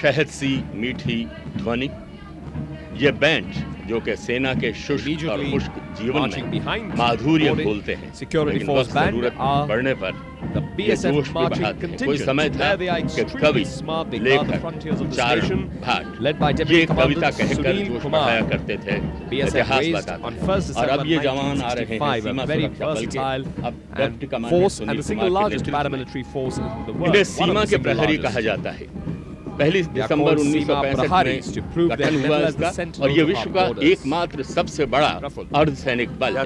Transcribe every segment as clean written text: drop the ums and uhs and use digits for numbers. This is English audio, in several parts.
शहद सी मीठी ध्वनि, ये बैंड जो कि सेना के शुष्क और खुश्क जीवन में माधुर्य बोलते हैं, लेकिन वक्त जरूरत पड़ने पर ये जोश भी बढ़ाते हैं। कोई समय था कि कवि, लेखक, चारण ये कविता कहकर जोश बढ़ाया करते थे, इतिहास बताते। और अब ये जवान आ रहे हैं सीमा सुरक्षा बल के, अब डिप्टी कमांडेंट सुनील कुमार के नेतृत्व में। इन्हें सीमा के प्रहरी कहा जाता है। 1 दिसंबर 1965 में गठन हुआ इसका, और ये विश्व का एकमात्र सबसे बड़ा अर्धसैनिक बल है।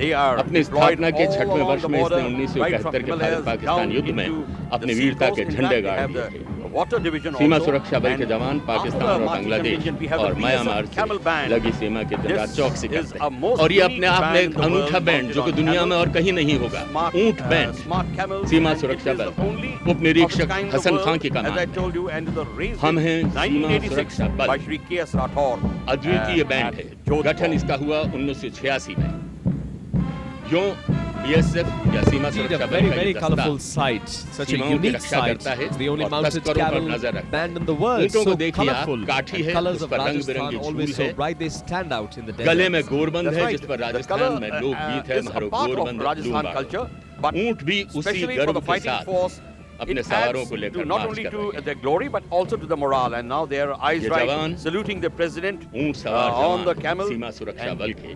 अपनी स्थापना के 6वें वर्ष में इसने 1971 के भारत पाकिस्तान युद्ध में अपनी वीरता के झंडे गाड़ दिए थे। सीमा सुरक्षा बल के जवान पाकिस्तान और बांग्लादेश और म्यांमार से लगी सीमा के दिन रात चौकसी करते हैं। और ये अपने आप में एक अनूठा बैंड जो कि दुनिया में और कहीं नहीं होगा, ऊंट बैंड सीमा सुरक्षा बल, उप निरीक्षक हसन खान की कमान। हम हैं सीमा सुरक्षा बल, अद्वितीय बैंड है। गठन इसका हुआ 1986 में। क्यों BSF या सीमा सुरक्षा बल का very colorful sight, such a unique sight. It's the only mounted camel band in the world. So colorful. The colors of Rajasthan always so bright, they stand out in the desert. गले में गोरबंद है जिस पर राजस्थान में लोक गीत है, मारो गोरबंद लूंगा। ऊंट भी उसी गर्व के साथ अपने सवारों को लेकर not only to their glory but also to the morale, and now their eyes right saluting the president ऊंट सवार on the camel. सीमा सुरक्षा बल के,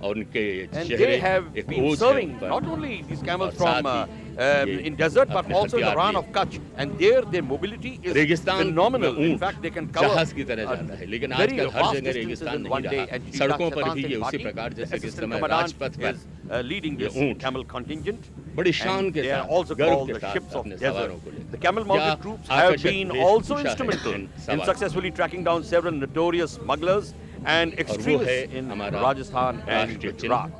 और उनके and they have been serving not only these camels from in desert but also in the Rann of Kutch, and there their mobility is phenomenal. In fact they can cover जहाज की तरह जाता है, लेकिन आजकल हर जगह रेगिस्तान नहीं रहा। सड़कों पर भी ये उसी प्रकार जैसे कि इस समय राजपथ पर leading this camel contingent. बड़ी शान के साथ, also called the ships of desert. The camel mounted troops have been also instrumental in successfully tracking down several notorious smugglers and extremists in Rajasthan and Gujarat.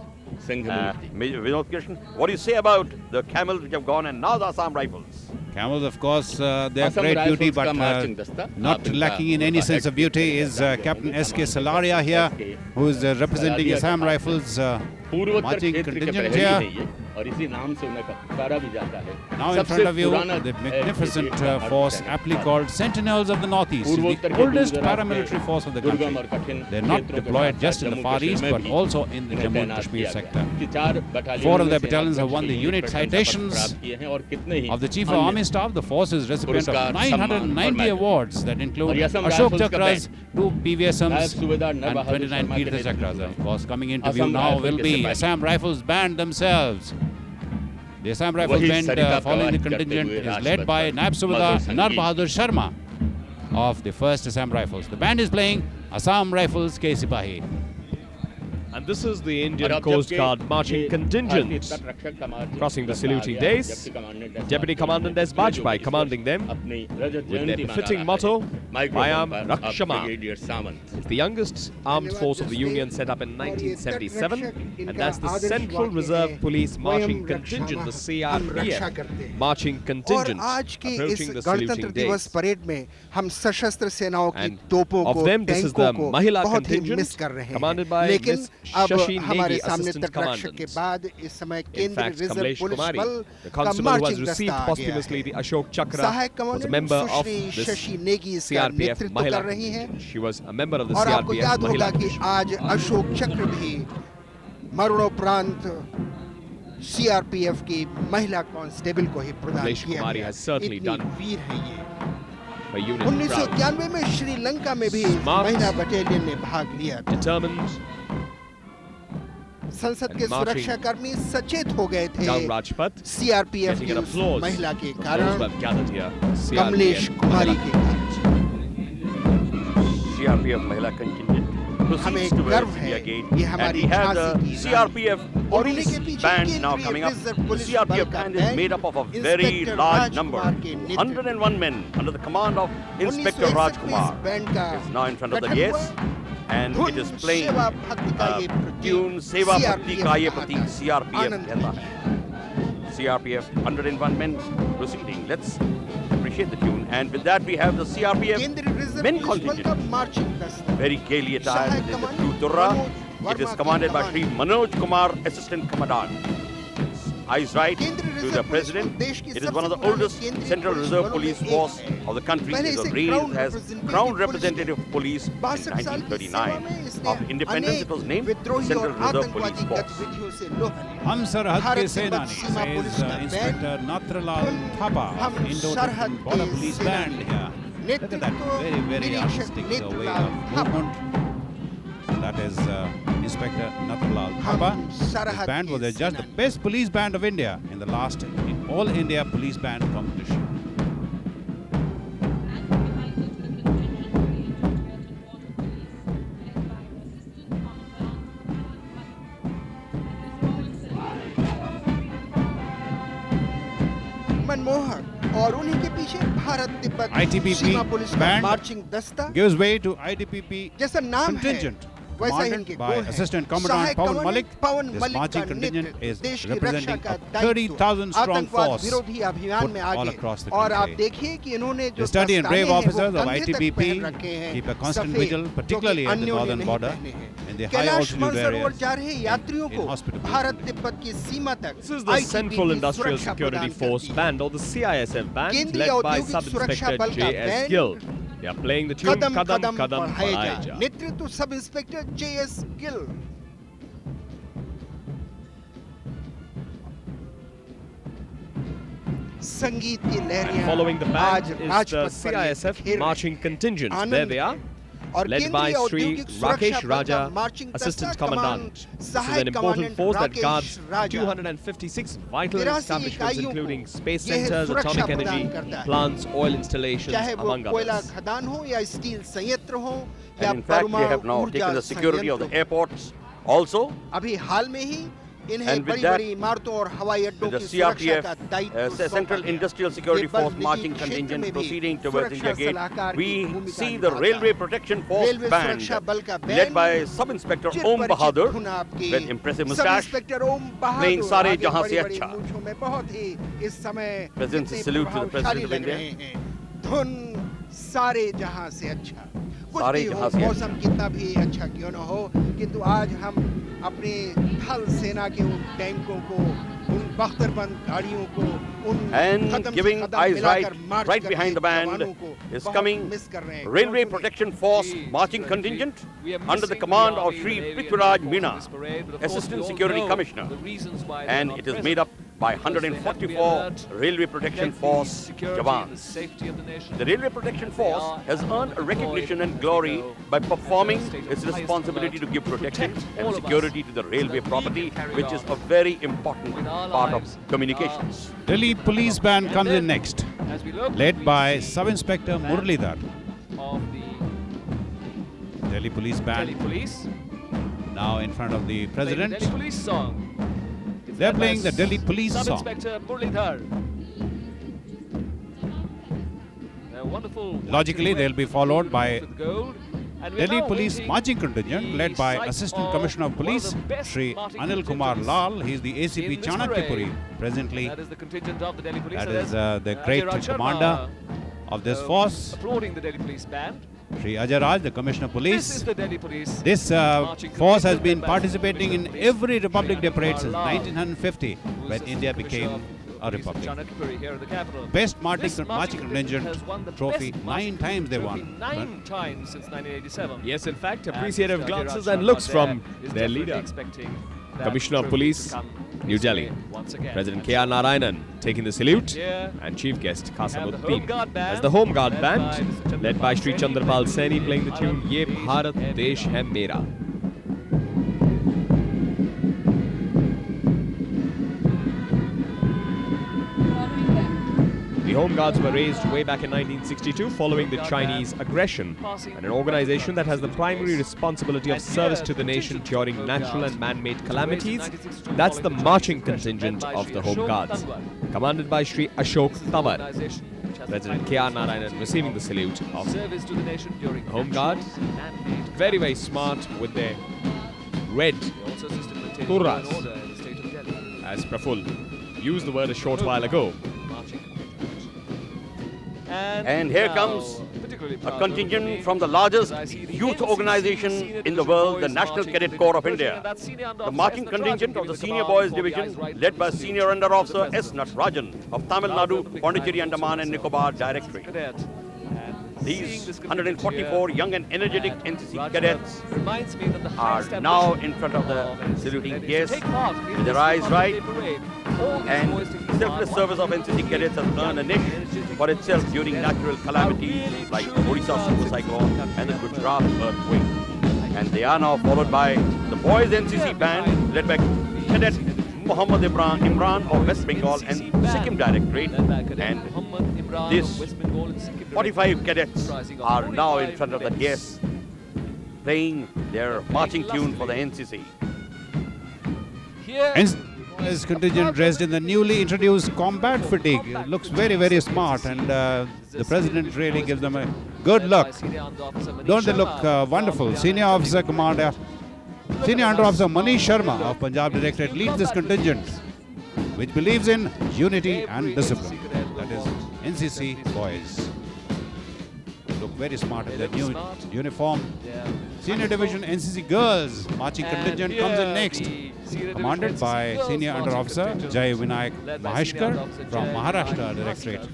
Vinod Krishnan, what do you say about the camels which have gone and now the Assam Rifles? Camels, of course, they are great beauty, but not lacking in any sense of beauty is Captain S.K. Salaria here, who is representing Assam Rifles marching contingent here. और इसी नाम से उन्हें पुकारा भी जाता है। Now in front of you, the magnificent force aptly called Sentinels of the Northeast, the oldest paramilitary force of the country. They are not deployed just in the Far East, but also in the Jammu and Kashmir sector. 4 of their battalions have won the unit citations of the Chief of Army Staff. The force is recipient of 990 awards that include Ashok Chakras, 2 PVSMs, and 29 Kirta Chakras. Of course, coming into view now will be Assam Rifles Band themselves. The Assam Rifles Band following the contingent is led by Naib Subedar Nar Bahadur Sharma of the 1st Assam Rifles. The band is playing Assam Rifles Ke Sipahi. And this is the Indian Coast Guard marching contingent crossing the saluting days. Deputy Commandant S. Bajpai commanding them with their befitting motto, Mayam Rakshama. It's the youngest armed force of the Union, set up in 1977, and that's the Central Reserve Police marching contingent, the CRPF marching contingent, approaching the saluting days. And of them, this is the Mahila contingent, commanded by Miss Shashi Negi, Assistant Commandant. In fact, Kamlesh Kumari, the constable who has received posthumously the Ashok Chakra, was a member of this CRPF Mahila Contingent. She was a member of the CRPF Mahila Contingent. आज अशोक चक्र भी मरणोपरांत CRPF की महिला constable को ही प्रदान किया गया। इतनी वीर है ये। 1991 में श्रीलंका में भी महिला बटालियन ने भाग लिया। संसद के सुरक्षा कर्मी सचेत हो गए थे CRPF की महिला के कारण, कमलेश कुमारी के कारण। CRPF महिला कंटिंजेंट हमें गर्व है, ये हमारी झांसी की CRPF police band now coming up. The CRPF band is made up of a very large number, 101 men under the command of Inspector Rajkumar. It's now in front of the dais, and it is playing tune Seva Bhakti Ka Ye Pratik CRPF कहता है. CRPF 101 men proceeding. Let's appreciate the tune, and with that we have the CRPF men contingent, very gaily attired in the True Turra. It is commanded by Shri Manoj Kumar, Assistant Commandant. eyes right to the president. It is one of the oldest Central Reserve Police Force of the country. It was raised as Crown Representative Police in 1939. After independence, it was named Central Reserve Police Force. हम सरहद के सेनानी, says Inspector Natralal Thapa of Indo-Tibetan Border Police Band here. Look at that very artistic way of movement. That is Inspector Natralal Thapa. This band was adjudged the best police band of India in the last All India Police Band competition. मनमोहक और उन्हीं के पीछे भारत तिब्बत सीमा police का marching दस्ता gives way to ITBP जैसा नाम contingent. है वैसा ही इनके by Assistant Commandant Pawan Malik. This marching contingent is representing a 30,000 strong force put all across the country. The sturdy and brave officers of ITBP keep a constant vigil, particularly at the northern border, in the high altitude areas, in hospitable. This is the Central Industrial Security Force Band, or the CISF Band, led by Sub-Inspector J.S. Gill. They are playing the tune Kadam Kadam Badhaye Ja. नेतृत्व sub inspector J.S. Gill. संगीत की लहरियां following the band is the CISF marching contingent. There they are, led by Sri Rakesh Raja, Assistant Commandant. This is an important force that guards 256 vital establishments including space centers, atomic energy plants, oil installations, among others. And in fact, they have now taken the security of the airports also. And with that, with the CRPF, Central Industrial Security Force marching contingent proceeding towards India Gate, we see the Railway Protection Force Band, led by Sub-Inspector Om Bahadur, with impressive moustache, playing Sare Jahan Se Acha. President's salute to the President of India. सारे जहां से अच्छा कुछ भी हो मौसम कितना भी अच्छा क्यों न हो किंतु आज हम अपने थल सेना के उन टैंकों को उन बख्तरबंद गाड़ियों को उन and giving eyes right behind the band is coming Railway Protection Force marching contingent under the command of Sri Prithviraj Meena, Assistant Security Commissioner, and it is made up by 144 Railway Protection Force Jawans. The Railway Protection Force has earned a recognition and glory by performing its responsibility to give protection and security to the railway property, which is a very important part of communications. Delhi Police Band comes in next, led by Sub-Inspector Muralidhar. Delhi Police Band, now in front of the President. They're playing the Delhi Police song. Sub-Inspector Muralidhar. Logically, they'll be followed by Delhi Police marching contingent led by Assistant Commissioner of Police Sri Anil Kumar Lal. He is the ACP Chanakyapuri presently. That is the great commander of this force. Applauding the Delhi Police Band. Sri Ajay Raj, the Commissioner of Police. This is the Delhi Police. This force has been participating in every Republic Day parade since 1950, when India became a republic. Best marching contingent trophy, 9 times they won. 9 times since 1987. Yes, in fact, appreciative glances and looks from their leader. Commissioner of Police, New Delhi. President K.R. Narayanan taking the salute, and Chief Guest Kasamuddin as the Home Guard Band, led by Sri Chandrapal Saini playing the tune Ye Bharat Desh Hai Mera. The Home Guards were raised way back in 1962 following the Chinese aggression, and an organization that has the primary responsibility of service to the nation during natural and man-made calamities. That's the marching contingent of the Home Guards, commanded by Sri Ashok Tawar. President K.R. Narayanan receiving the salute of the Home Guard. Very, very smart with their red turras, as Praful used the word a short while ago. And here comes a contingent from the largest youth organization in the world, the National Cadet Corps of India. The marching contingent of the Senior Boys Division, led by Senior Under Officer S. Natarajan of Tamil Nadu, Pondicherry, Andaman and Nicobar Directorate. These 144 young and energetic NCC cadets are now in front of the saluting guests with their eyes right, and selfless service of NCC cadets has earned a niche for itself during natural calamities like Odisha super cyclone and the Gujarat earthquake. And they are now followed by the Boys NCC band led by Cadet Muhammad Imran of West Bengal and Sikkim Directorate, and this 45 cadets are now in front of the guests playing their marching tune for the NCC. Boys contingent dressed in the newly introduced combat fatigue. It looks very, very smart, and the President really gives them a good look. Don't they look wonderful? Senior Under Officer Manish Sharma of Punjab Directorate leads this contingent, which believes in unity and discipline. That is NCC boys. Look very smart in their new uniform. Senior Division NCC girls marching contingent comes in next, commanded by Senior Under Officer Jai Vinayak Maheshkar from Maharashtra Directorate.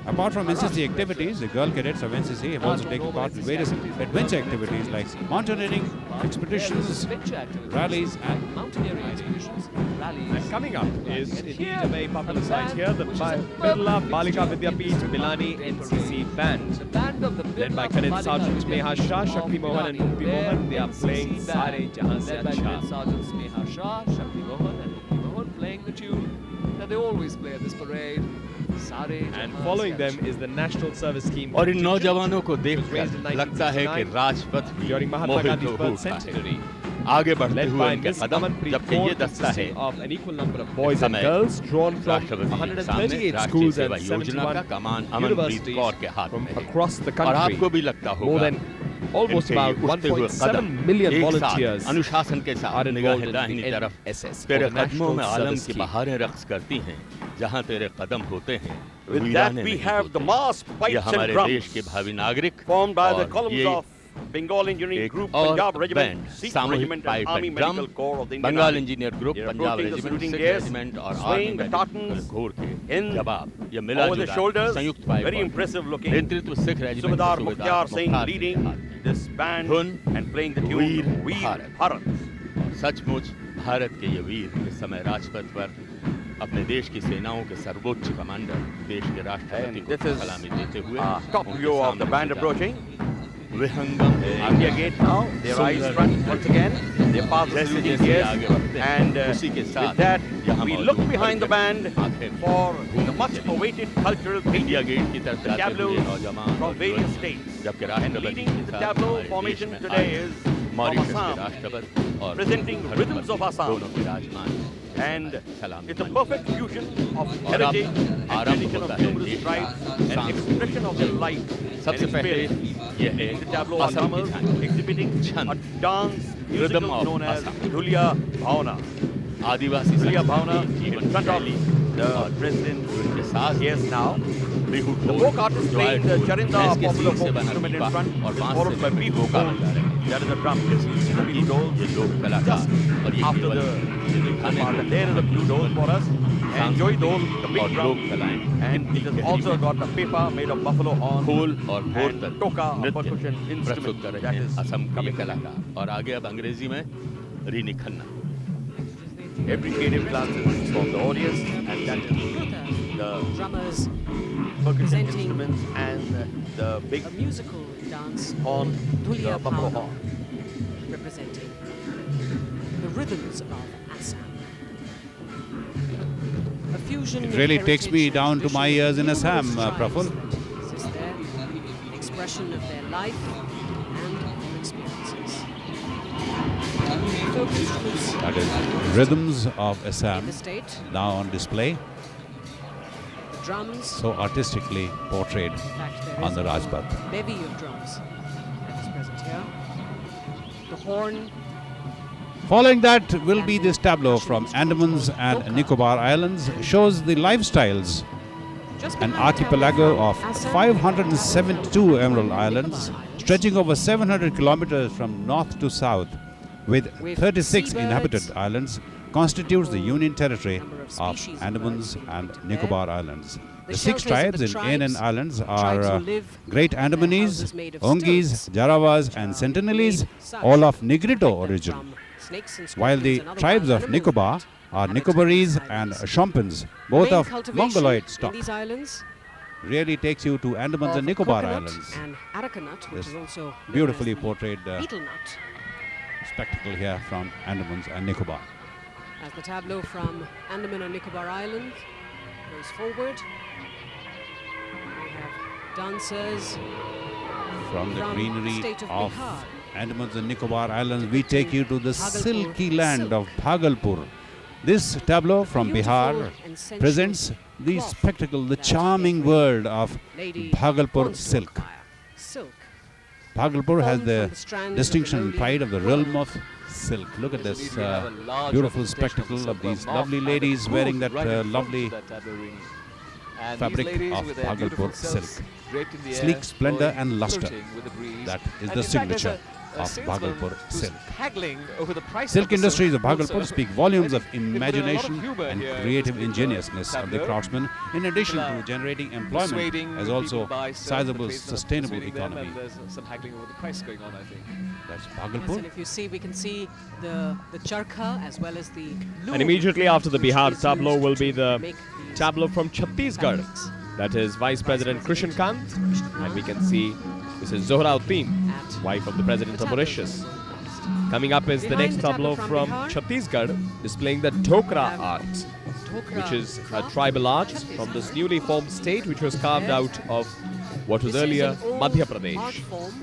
Apart from NCC activities, the girl cadets of NCC have also taken part in various adventure activities like mountaineering expeditions, rallies and mountaineering expeditions. And coming up is indeed a very popular sight here, the Birla Balika Vidyapeeth Milani NCC band. Led by Cadet Sergeant Sneha Shah, Shakti Mohan and Upi Mohan, they are playing Sare Jahan Se Acha. Sergeant Sneha Shah, Shakti Mohan and Upi Mohan playing the tune that they always play at this parade. And following them is the National Service Scheme. और इन नौजवानों को देखकर लगता है कि राजपथ भी during Mahatma Gandhi's मोहित birth होगा centenary. आगे बढ़ते हुए by इनके Miss कदम, Amanpreet जबकि ये दस्ता है of an equal number of boys and girls drawn from राष्ट्रपति के सामने 138 राष्ट्रीय schools सेवा and योजना का 71 कमान अमनप्रीत universities कौर के हाथ from में है। across the और आपको country. भी लगता More होगा than almost about 1.7 million volunteers अनुशासन के are साथ involved निगाहें in दाहिनी the तरफ NSS, तेरे or the कदमों में National आलम Service की Scheme. बहारें रक्स करती हैं, जहाँ तेरे कदम होते हैं With that, वीराने we नहीं have the होते। mass ये pipes and हमारे drums देश के भावी नागरिक formed by the और columns ये of Bengal Engineering एक Group, और Punjab Regiment, बैंड Sikh सामूहिक Regiment pipe and Army and drum Medical Corps of the Indian Bengal Army. Engineer group They are Punjab approaching the regiment saluting Sikh guests, regiment और army swaying the medical tartans घोर के in जवाब ये मिला over the जुला shoulders, संयुक्त pipe very और impressive looking. नेतृत्व सिख रेजिमेंट Subedar के Mukhtar Singh मुख्तार leading के हाथ में। this band धुन and playing the tune Veer Veer Bharat. Bharat. सचमुच भारत के ये वीर इस समय राजपथ पर अपने देश की सेनाओं के सर्वोच्च कमांडर देश के राष्ट्रपति And को this is सलामी देते हुए top उनके view of the सामने band झुका। approaching. विहंगम India Gate now, their eyes front once again. They pass the जैसे saluting जैसे guests, आगे बढ़ते हैं and उसी के with साथ that, यहाँ we मौजूद look behind the band आंखें for the much-awaited cultural India painting, gate की तरफ जाते हुए tableaux नौजवान from और various युवक, states. जबकि And राष्ट्रपति leading के the साथ tableau हमारे देश formation में today आए is from मॉरिशस के Assam, राष्ट्रपति और presenting धर्मपति rhythms of Assam. दोनों विराजमान and सलामी it's a मंच। perfect fusion of और अब heritage and आरंभ tradition होता of है numerous देश tribes का and expression of their life सबसे and पहले experience. ये है The tableau असम की ensemble झांकी exhibiting छंद, a dance musical rhythm of known as Assam. Dhulia Bhavana. Adivasi Dhulia संस्कृति, Bhavana जीवन in front of शैली the और president उनके साथ yes now. बिहू The ढोल, folk artist Joy playing the ढोल, charinda, भैंस के popular सींग से folk बना instrument in पीपा front, और is बांस followed से by बने bihu भोका ढोल. बजा रहे हैं। That is the drum. Bihu ढोल. ये लोक कलाकार Just और ये after केवल the दिखाने part, को and there is a blue dole for us, and joy dole, the और big लोक drum, कलाएं and it has also got a pepa made of buffalo horn, खोल और भोर and तक toka, a percussion नृत्य प्रस्तुत instrument कर रहे that हैं is असम के coming. कलाकार और आगे अब अंग्रेजी में René Khanna Appreciative glances from the audience, and that is the drummers percussion presenting instruments and the big a musical dance horn, Dhulia the buffalo Bhavana, horn. representing the rhythms of Assam. A fusion It of really takes me heritage, down to my tradition, years in numerous Assam, tribes Praful. that exist there, expression of their life and their experiences. Folk instruments That is rhythms of in Assam the state, now on display, the drums. so artistically portrayed In fact, there on is the a Rajpath. bevy of drums that is present here. The horn. Following that will be this tableau from Andamans and Nicobar Islands, shows the lifestyles an archipelago of 572 emerald islands, stretching over 700 kilometers from north to south, with 36 inhabited islands, constitutes the Union Territory of Andamans and Nicobar Islands. The 6 tribes in ANN Islands are Great Andamanese, Ongis, Jarawas and Sentinelese, all of Negrito origin, while the tribes of Nicobar are Nicobarese and Shompans, both of Mongoloid stock. Really takes you to Andamans and Nicobar Islands. This beautifully portrayed spectacle here from Andamans and Nicobar. As the tableau from Andaman and Nicobar Island goes forward, we have dancers from the greenery of Andamans and Nicobar Islands. We take you to the silky land of Bhagalpur. This tableau from Bihar presents the spectacle, the charming world of Bhagalpur silk. Bhagalpur has the distinction and pride of the realm of silk. Look at this beautiful spectacle of these lovely ladies wearing that lovely fabric of Bhagalpur silk. Sleek splendor and luster. That is the signature of Bhagalpur silk. Silk industries of Bhagalpur speak volumes of imagination and creative ingeniousness of the craftsmen, in addition to generating employment as also sizable sustainable economy. There's some haggling over the price going on, I think. That's Yes, Bhagalpur. and if you see, we can see the charkha as well as the loom. And immediately after the which Bihar is tableau used will to be the make these tableau from Chhattisgarh. fabrics. That is Vice President Krishan Kant. And we can see Mrs. Zohra Uddin, wife of the President of Mauritius. Coming up is the Behind next the tableau tableau from from Bihar, Chhattisgarh, displaying the Dhokra art, Dhokra which is a craft tribal art from from this Chhattisgarh. newly formed state, which was carved out of what was This is earlier an old Madhya art Pradesh. form.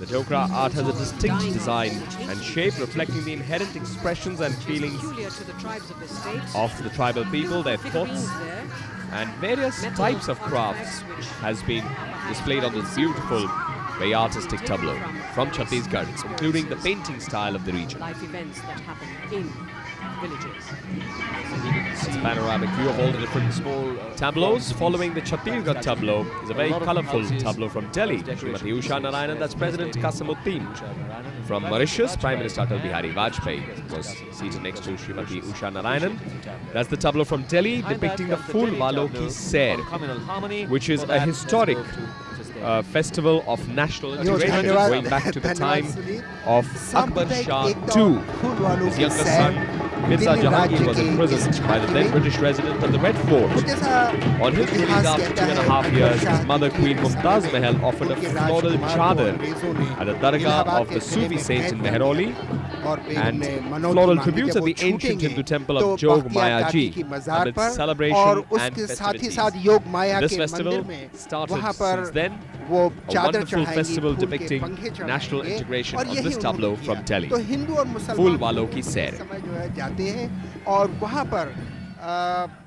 The Dhokra art has a distinct design and shape reflecting the inherent expressions and feelings Peculiar to the tribes of the state. of the tribal people, their thoughts, Figurines there. and various Metal types of crafts artifacts which has been displayed on this beautiful, very artistic tableau from Chhattisgarh, including the painting style of the region. Life events that happen in villages. It's a panoramic view of all the different small tableaus. Following the Chhattisgarh tableau is a very colourful tableau from Delhi. Srimati Usha Narayanan, that's President Kasamuddin. From Mauritius, Prime Minister Atal Bihari Vajpayee was seated next to Srimati Usha Narayanan. That's the tableau from Delhi depicting the Phul Walon Ki Sair, which is a historic festival of national integration going back to the time of Akbar Shah II. His younger son, Mirza Jahangir, was imprisoned by the then British resident of the Red Fort. On his release after 2.5 years, his mother Queen Mumtaz Mahal offered a floral chadar at the dargah of the Sufi saint in Mehrauli and floral tributes at the ancient Hindu temple of Jog Maya Ji and its celebration and festivities. This festival started since then, a wonderful festival depicting national integration on this tableau from Delhi. Phul Walon Ki Sair. और वहाँ पर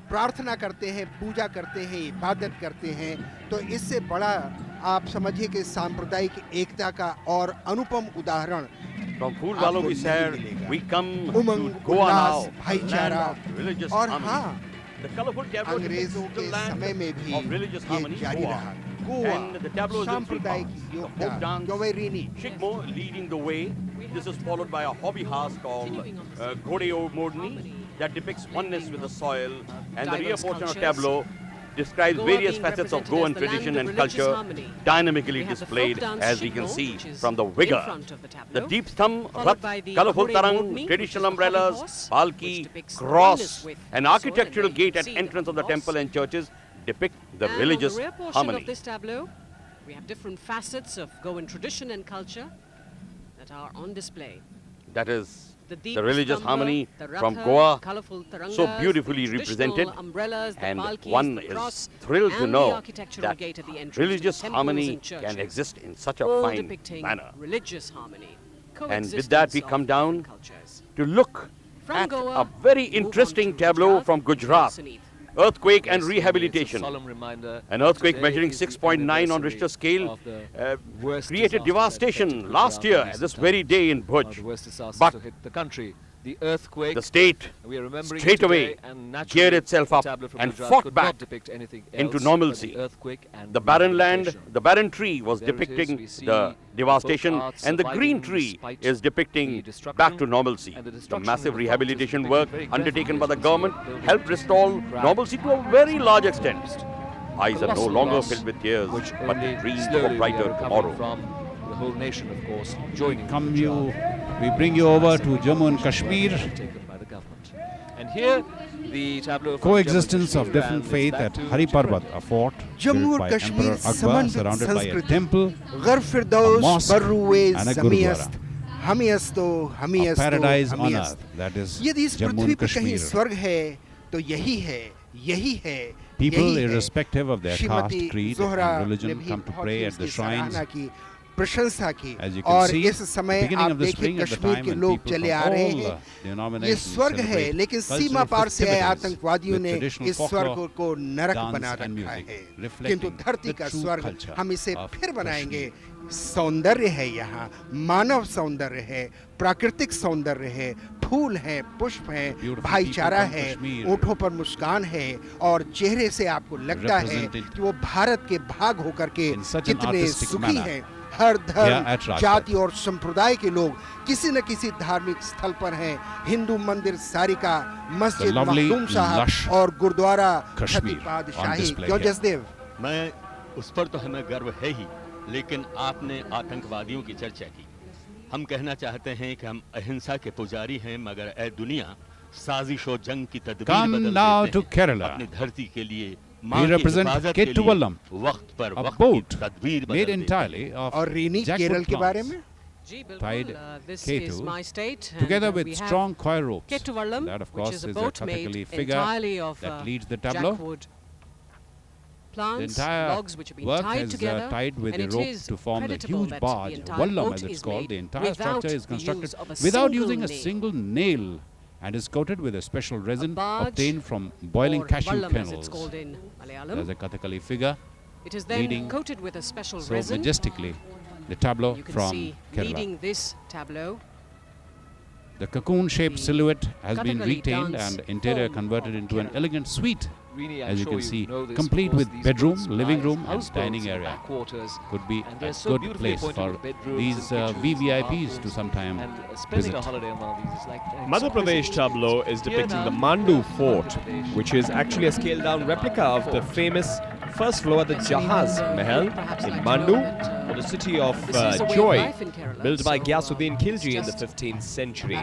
प्रार्थना करते हैं, पूजा करते हैं, इबादत करते हैं, तो इससे बड़ा आप समझिए कि सांप्रदायिक एकता का और अनुपम उदाहरण From Phul Walon Ki Sair, we come to Umang, Goa Ullas, now, भाईचारा religious और harmony. हाँ, The colorful tableau depicts अंग्रेजों the के land समय में भी of religious harmony, ये जारी Goa. रहा. Goa And the tableau is in three सांप्रदायिक parts. The योगदान, folk dance, गवैरीनी, Shikmo leading the way. This is followed by a hobby house called Godeo Modni that depicts oneness with the soil. And the rear portion of tableau describes Goa various being facets of represented Goan as the land tradition of and religious culture harmony. dynamically We have the displayed, folk dance as we can Shikmo, see which is from the in vigor. front of the The tableau, deep thumb, followed by Rath, the colorful Ghode tarang, Modni, traditional which is the hobby umbrellas, horse, palki, which depicts cross, oneness with an the soil, architectural and there gate you at see entrance of the cross. temple and churches depict the And religious on the rear portion harmony. of this tableau, we have different facets of Goan tradition and culture that are on display. That is Deep the religious stamba, harmony the from ratha, Goa, colourful tarangas, so beautifully the represented, traditional umbrellas, the and palkis, one the is cross, thrilled to and the know architectural that gate at the entrance religious to temples harmony and churches, can exist in such a all fine depicting manner. religious harmony. And with that we coexistence come of down different cultures. to look From at Goa, a very we move on interesting to tableau Gujarat from Gujarat, Suneet. earthquake and Yes, rehabilitation. it's a solemn reminder An earthquake today measuring is the 6.9 on anniversary Richter scale of the worst created disaster that devastation affected last Gujarat year in at this recent very times. day in One of Bhuj. the worst disasters But to hit the country. the earthquake. The state we are remembering straight away geared itself up and fought back into normalcy. The barren land, the barren tree was depicting the devastation, and the green tree is depicting back to normalcy. The massive rehabilitation work undertaken by the government helped restore normalcy to a very large extent. Eyes are no longer filled with tears, but dreams of a brighter tomorrow. The whole nation, of course, joining. We bring you over to Jammu and Kashmir. And here, the tableau of coexistence of different faith at Hari Parbat, a fort built by Emperor Akbar, surrounded by a temple, a mosque, and a gurudwara. A paradise on earth, that is Jammu and Kashmir. People, irrespective of their caste, creed, and religion, come to pray at the shrines. प्रशंसा की As you और can see, इस समय आप देखिए कश्मीर के लोग चले आ रहे हैं. ये स्वर्ग है, लेकिन सीमा पार से आए आतंकवादियों ने इस स्वर्ग को नरक बना रखा है. किंतु धरती का स्वर्ग हम इसे फिर बनाएंगे. सौंदर्य है यहाँ, मानव सौंदर्य है, प्राकृतिक सौंदर्य है, फूल हैं, पुष्प हैं, भाईचारा है, ओठों पर मुस्कान है और चेहरे से आपको लगता है कि वो भारत के भाग होकर के कितने सुखी हैं. हर धर्म, जाति और संप्रदाय के लोग किसी न किसी धार्मिक स्थल पर हैं. हिंदू मंदिर सारिका, मस्जिद मखदूम साहब और गुरुद्वारा छठी पातशाही. क्यों जसदेव? मैं उस पर तो हमें गर्व है ही, लेकिन आपने आतंकवादियों की चर्चा की. हम कहना चाहते हैं कि हम अहिंसा के पुजारी हैं, मगर ए दुनिया साजिश और जंग की तदबीर बदल देते हैं अपनी धरती के लिए. We represent Kettuvallam, a boat made entirely of jackwood plants, tied Ketu together with strong coir ropes. That, of course, is a Kathakali figure that leads the tableau. The entire work is tied with a rope to form the huge barge, Vallam as it's called. The entire structure is constructed without using a single nail and is coated with a special resin obtained from boiling cashew kernels. There's a Kathakali figure leading so majestically the tableau from Kerala. The cocoon-shaped silhouette has been retained and interior converted into an elegant suite. As you can see, complete with bedroom, living room and dining area. Could be a good place for these VVIPs to sometime visit. Madhya Pradesh tableau is depicting the Mandu fort, which is actually a scaled-down replica of the famous first floor at the Jahaz Mahal in Mandu, or the city of joy, built by Ghiyasuddin Khilji in the 15th century.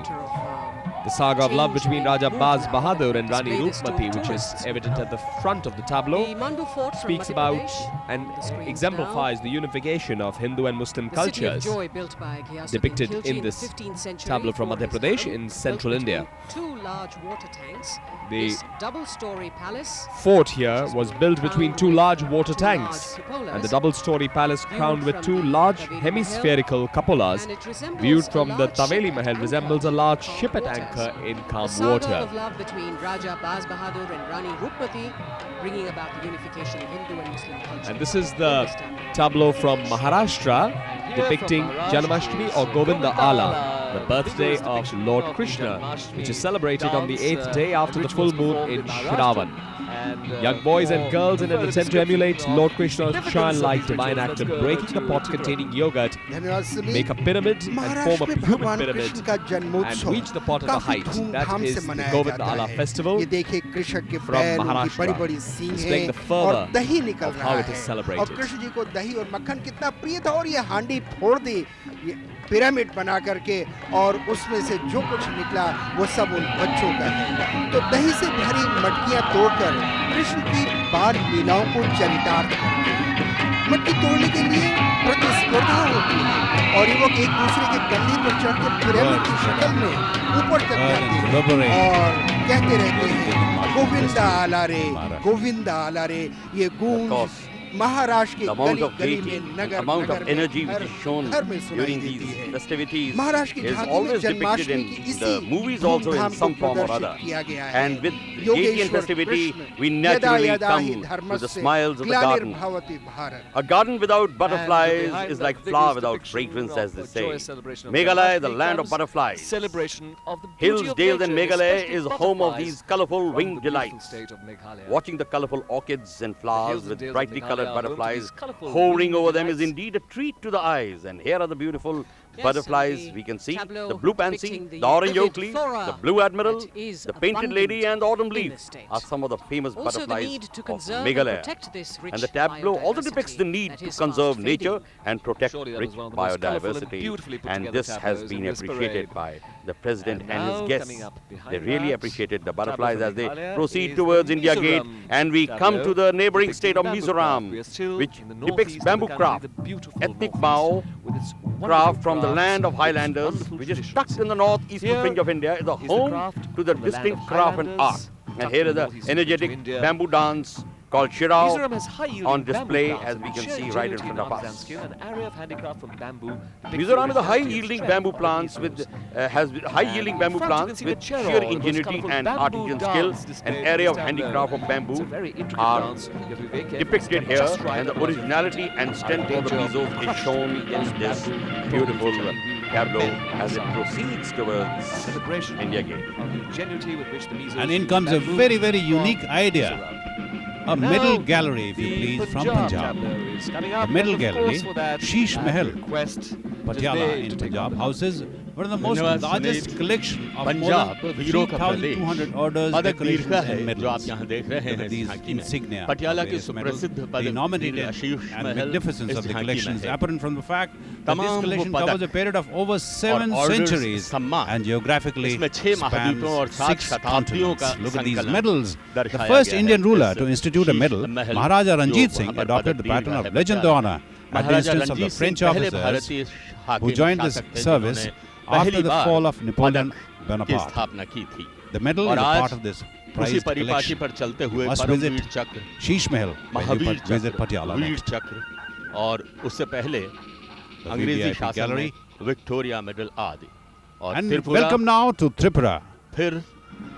The saga of love between Raja Baz Bahadur and Rani Roopmati, which is evident at the front of the tableau, speaks about and exemplifies the unification of Hindu and Muslim cultures, depicted in this tableau from Madhya Pradesh in central India. The double-story palace fort here was built between two large water tanks, and the double-story palace crowned with two large hemispherical cupolas viewed from the Taveli Mahal resembles a large ship at anchor in calm water. The saga of love between Raja Baz Bahadur and Rani Roopmati, bringing about the unification of Hindu and Muslim culture. And this is the tableau from Maharashtra depicting Janmashtami or Govinda Ala, the birthday of Lord Krishna, which is celebrated on the 8th day after the full moon in Shravan. Young boys and girls, in an attempt to emulate Lord Krishna's childlike divine act of breaking the pot containing yogurt, make a pyramid and form a human pyramid and reach the pot at a height. That is the Govinda Ala festival from Maharashtra, displaying the fervor of how it is celebrated. Pyramid बना करके और उसमें से जो कुछ निकला वो सब उन बच्चों का है. तो दही से भरी मटकियां तोड़कर कृष्ण की बाल लीलाओं को चरितार्थ करते हैं. मटकी तोड़ने के लिए प्रतिस्पर्धा होती है और युवक एक दूसरे के कंधे पर चढ़कर पिरामिड की शक्ल में ऊपर तक जाते हैं और कहते रहते हैं गोविंदा आला रे, गोविंदा आला रे. ये गूंज महाराष्ट्र के गली में नगर amount of energy which is shown during these festivities is always depicted in the movies also in some form or other, and with gaiety and festivity, we naturally come to the smiles of the garden. A garden without butterflies is like flower without fragrance, as they say. Meghalaya, the land of butterflies. Celebration of the Hills, dales and Meghalaya is home of these colorful winged delights. Watching the colorful orchids and flowers with brightly colored butterflies hovering over them is indeed a treat to the eyes. And here are the beautiful butterflies we can see. The blue pansy, the orange oak leaf, the blue admiral, the painted lady and the autumn leaf are some of the famous butterflies of Meghalaya. And the tableau also depicts the need to conserve nature and protect rich biodiversity. And this has been appreciated by the President and his guests. They really appreciated the butterflies as they proceed towards India Gate. And we come to the neighboring state of Mizoram, which depicts bamboo craft, ethnic Mao craft from the land of Highlanders, which is tucked in the northeastern fringe of India, is a home to the distinct craft and art. And here is the energetic bamboo dance called Shirao on display, as we can see right in front of us. Mizoram is a high-yielding bamboo plants with sheer ingenuity and artisan skill. An area of handicraft of bamboo are depicted here, and the originality and strength of the Mizos is shown in this beautiful tableau as it proceeds towards India Gate. And in comes a very, very unique idea. A medal gallery, if you please, from Punjab. The medal gallery, Sheesh Mahal, Patiala in Punjab, houses one of the most largest collection of more than 3,200 orders, decorations and medals. Look at these insignia of various medals. The nominated and magnificence of the collection is apparent from the fact that this collection covers a period of over 7 centuries and geographically spans 6 continents. Look at these medals. The first Indian ruler to institute a medal, Maharaja Ranjit Singh, adopted the pattern of Legion d'Honneur at the instance of the French officers who joined this service after the fall of Napoleon Bonaparte. The medal is a part of this prized collection. You must visit Sheesh Mahal when you visit Patiala next. और उससे पहले अंग्रेजी शासन में Victoria medal आदि. And welcome now to Tripura. फिर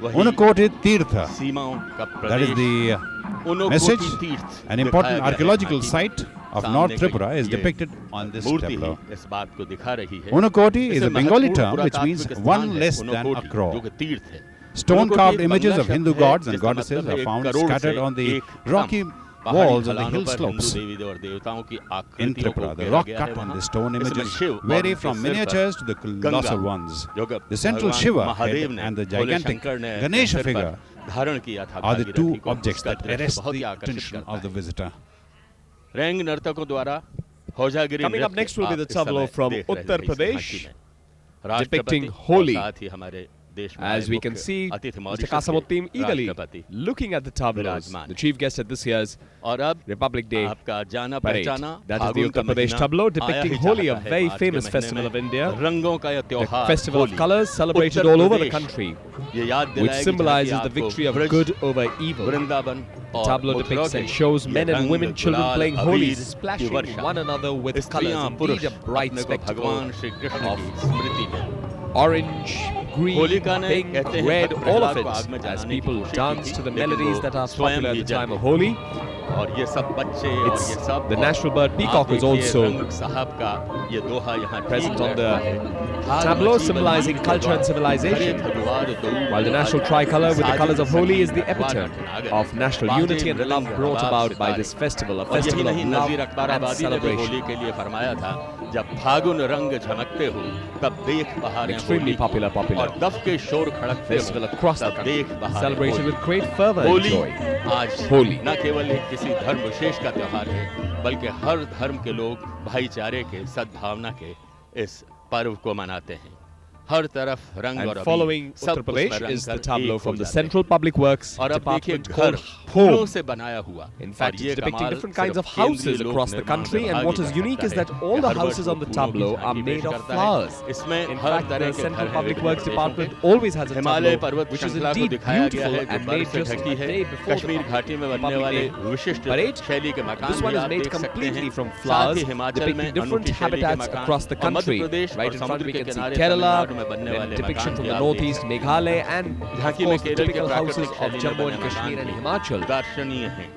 Unakoti Tirtha. That is the message. An important archaeological site of North Tripura is depicted on this tableau. Unakoti is a Bengali term which means one less than a crore. Stone-carved images of Hindu gods and goddesses are found scattered on the rocky walls of the hill slopes. In Tripura, the rock cut on the stone images vary from miniatures to the colossal ones. The central Shiva head and the gigantic Ganesha figure are the two objects that arrest the attention of the visitor. Coming up next will be the tableau from Uttar Pradesh depicting Holi. As we can see, Mr. Kasamuddin eagerly looking at the tableaus. The chief guest at this year's Republic Day parade. That is the Uttar Pradesh tableau depicting Holi, a very famous festival of India. The festival of colors celebrated all over the country, which symbolizes the victory of good over evil. The tableau depicts and shows men and women, children playing Holi, splashing one another with colors. Indeed, a bright spectacle of orange, green, pink, red, all of it, as people dance to the melodies that are popular at the time of Holi. The national bird peacock is also present on the tableau, symbolizing culture and civilization, while the national tricolour with the colours of Holi is the epitome of national unity and love brought about by this festival, a festival of love and celebration. Extremely popular festival across the country, celebrated with great fervour and joy. Holi. किसी धर्म विशेष का त्योहार है, बल्कि हर धर्म के लोग भाईचारे के, सद्भावना के इस पर्व को मनाते हैं. हर तरफ रंग और अबीर. Following Uttar Pradesh is the tableau from the Central Public Works Department called फूलों से बनाया हुआ. In fact, it's depicting different kinds of houses across the country, and what is unique is that all the houses on the tableau are made of flowers. In fact, the Central Public Works Department always has a tableau which is indeed beautiful and made just a day before the parade. This one is made completely from flowers, depicting different habitats across the country. Right in front we can see Kerala, में बनने Then वाले depiction मकान from भी the आप northeast, देखें। Meghalaya, and of झांकी में course the Kerala के typical houses प्राकृतिक of शैली में Jammu बने and Kashmir मकान and Himachal. दर्शनीय हैं।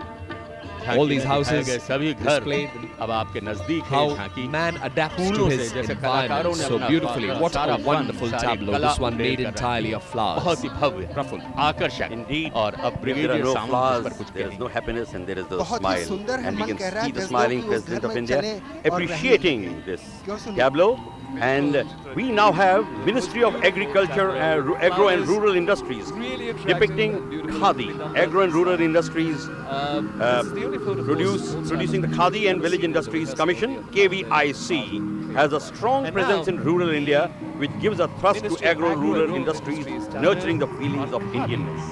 All झांकी these में दिखाए houses गए सभी घर display अब आपके नजदीक है। how झांकी man adapts to फूलों से his जैसे कलाकारों environment ने so अपना beautifully. What सारा a फन, wonderful सारी tableau, कला this one उंडेल made कर रहे entirely हैं। of flowers. बहुत ही भव्य, प्रफुल्ल, आकर्षक। Indeed, और अब if there brigadier are no sound इस flowers, पर कुछ there is no कहेंगे। happiness and there is no बहुत ही smile. सुंदर है, And we मन can कह रहा है see the जज्बों smiling की उस President घर of में India चलें और appreciating रहें। this क्यों सुनिए? tableau. And we now have Ministry of Agriculture, Agro and Rural Industries depicting khadi. Agro and Rural Industries producing the Khadi and Village Industries Commission, KVIC, has a strong presence in rural India, which gives a thrust to agro-rural industries, nurturing the feelings of Indianness.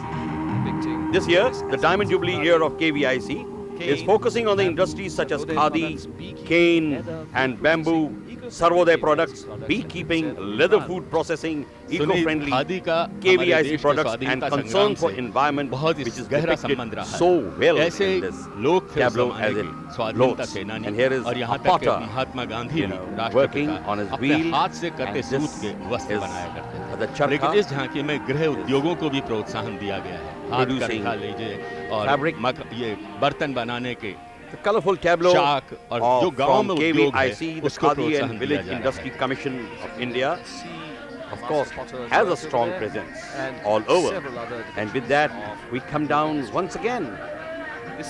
This year, the Diamond Jubilee year of KVIC is focusing on the industries such as khadi, cane and bamboo, Sarvodaya products, beekeeping, leather food processing, eco-friendly, KVIC products and concern for environment, which is depicted so well in this tableau as it floats. And here is a potter, working on his wheel, and this is the charkha. इस झांकी में गृह उद्योगों को भी प्रोत्साहन दिया गया है। हाथ करखा लीजिए और ये बर्तन बनाने के The colorful tableau शाक और जो गांव में उद्योग है KVIC, the उसको Khadi प्रोत्साहन and दिया Village जा रहा Industry है। Commission of India, of course, has a strong presence all over. And with that, we come down once again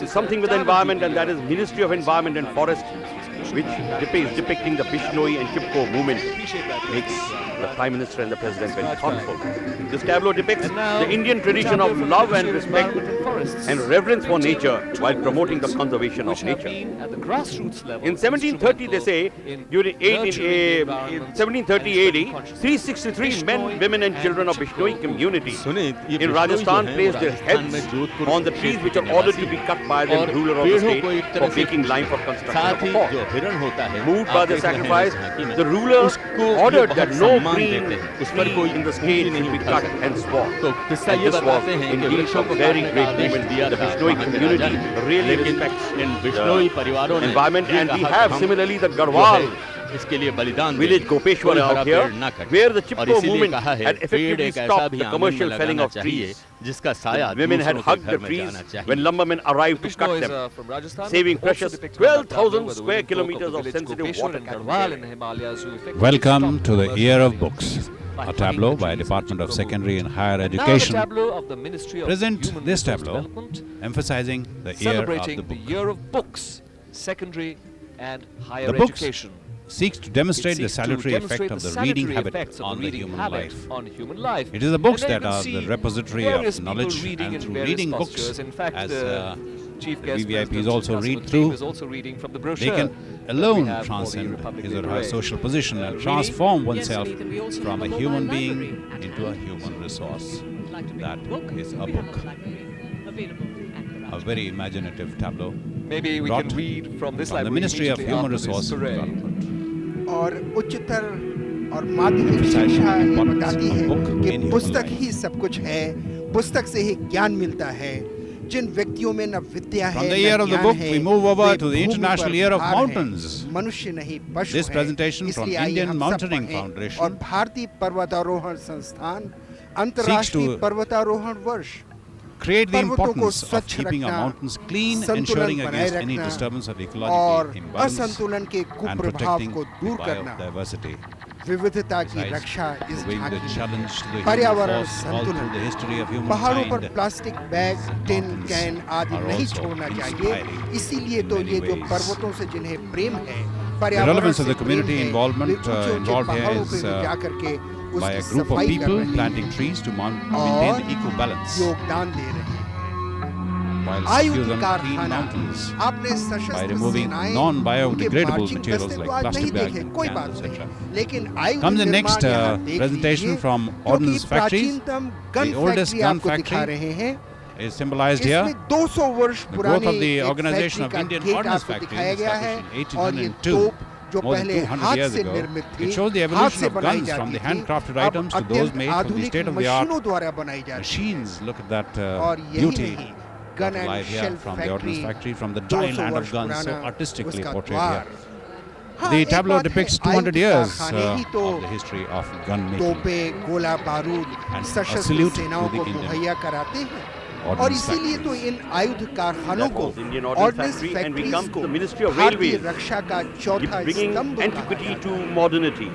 to something with the environment, and that is Ministry of Environment and Forest, which depicting the Bishnoi and Chipko movement, makes the Prime Minister and the President very thoughtful. This tableau depicts the Indian tradition of love and respect and reverence for nature while promoting the conservation of nature. In 1730, they say, during 1730 AD, 363 men, women and children of Bishnoi community in Rajasthan placed their heads on the trees which are ordered to be cut by the ruler of the state for making lime for construction of a fort. Moved by the sacrifice, the ruler ordered that no green tree in the state should be cut and swore. And this was indeed a very great movement. The Bishnoi community really respects the environment, and we have similarly the Garhwal village Gopeshwar out here, where the Chipko movement had effectively stopped the commercial felling of trees. Women had hugged the trees when lumbermen arrived to cut them, saving precious 12,000 square kilometers of sensitive water. Welcome to the Year of Books, a tableau by Department of Secondary and Higher Education. Present this tableau emphasizing the year of the book. Secondary and higher The books education. seeks to demonstrate the salutary effect of the reading habit on the human life. It is the books that are the repository of knowledge, and through reading books, as the VVIPs also read through, they can alone transcend his or her social position and transform oneself from a human being into a human resource. That is a book. A very imaginative tableau. Maybe we can read from this the Ministry of Human Resource Development. और उच्चतर और माध्यमिक शिक्षा ये बताती है कि पुस्तक ही सब कुछ है, पुस्तक से ही ज्ञान मिलता है। जिन व्यक्तियों में न विद्या है, From the year of the book, we move over to the International Year of Mountains. मनुष्य नहीं पशु है। This presentation from Indian Mountaineering Foundation और भारतीय पर्वतारोहण संस्थान अंतर्राष्ट्रीय पर्वतारोहण वर्ष create the importance of keeping our mountains clean, ensuring against any disturbance of ecological imbalance, and protecting the biodiversity. विविधता की रक्षा इस Moving the झांकी challenge to the human पर्यावरण force all through the history of पहाड़ों पर humankind. Plastic bag, tin, can आदि are नहीं also छोड़ना चाहिए। inspiring इसीलिए तो in ये many जो ways. पर्वतों से जिन्हें प्रेम है, The पर्यावरण relevance of से the community प्रेम है, involvement वे ऊंचे-ऊंचे involved here पहाड़ों is पे भी जा करके by उसकी a group of सफाई कर people रहे हैं planting trees to maintain और the eco-balance, योगदान दे रहे हैं। while आयु secure की them clean कारखाना mountains आपने by सशस्त्र removing सेनाएं non-biodegradable उनके materials मार्चिंग like दस्ते तो आज नहीं plastic bag, देखे, कोई बात cans, नहीं। etc. लेकिन आयु Comes the निर्माण next यहाँ देख presentation लीजिए, from क्योंकि ordnance factories. प्राचीनतम gun The oldest factory gun आपको दिखा factory रहे हैं। is symbolized here. इसमें 200 वर्ष The पुरानी growth of the एक organization फैक्ट्री of का Indian गेट Ordnance आपको Factory दिखाया गया है established in और ये 1802, तोप जो more than पहले 200 हाथ years से ago. निर्मित थी, It shows the हाथ evolution से of बनाई guns from जाती the थी, handcrafted अब items to those अत्यंत made from the आधुनिक state-of-the-art मशीनों द्वारा बनाई जाती है। machines. Look at that और यही beauty नहीं, gun and live here shell from the Ordnance factory Factory, from the 200 dry land वर्ष of guns, so पुराना artistically उसका portrayed द्वार। here. The tableau depicts 200 years of the history of gun making and a salute to the Indian और इसीलिए तो इन आयुध कारखानों को ऑर्डिनेंस फैक्ट्रीज को भारतीय रक्षा का चौथा स्तंभ antiquity to modernity.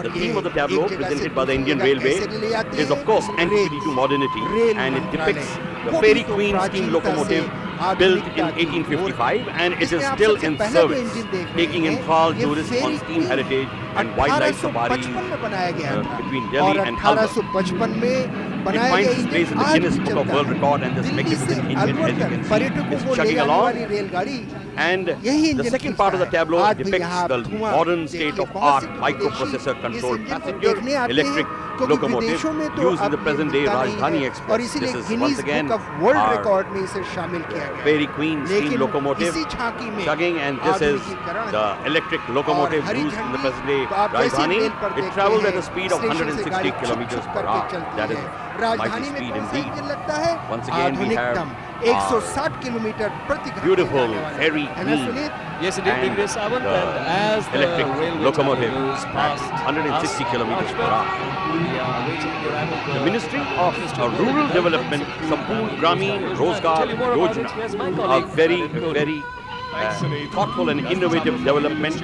The theme of the tableau presented by the Indian Railway is of course antiquity to modernity, and it depicts the Fairy Queen steam locomotive built in 1855, and it is still in service, taking in trial tourists on steam heritage and wildlife safari between Delhi and Alwar. It finds its place in the Guinness Book of World Record, and this magnificent engine, as you can see, is chugging along. And the second part of the tableau depicts the modern state-of-art microprocessor-controlled passenger electric locomotive used in the present-day Rajdhani Express. This is once again our Fairy Queen steam locomotive chugging, and this is the electric locomotive used in the present-day Rajdhani. It travels at a speed of 160 kilometers per hour. That is mighty speed indeed. Once again we have 160 kilometre प्रति घंटे beautiful Fairy Queen. Yes, indeed, Digvir Sawant, and as the electric railway locomotive moves at past 160 kilometers per hour. we are awaiting the arrival of The Ministry of Rural Development, Sampoorn Gramin Rozgar Yojana, a very, very thoughtful and innovative development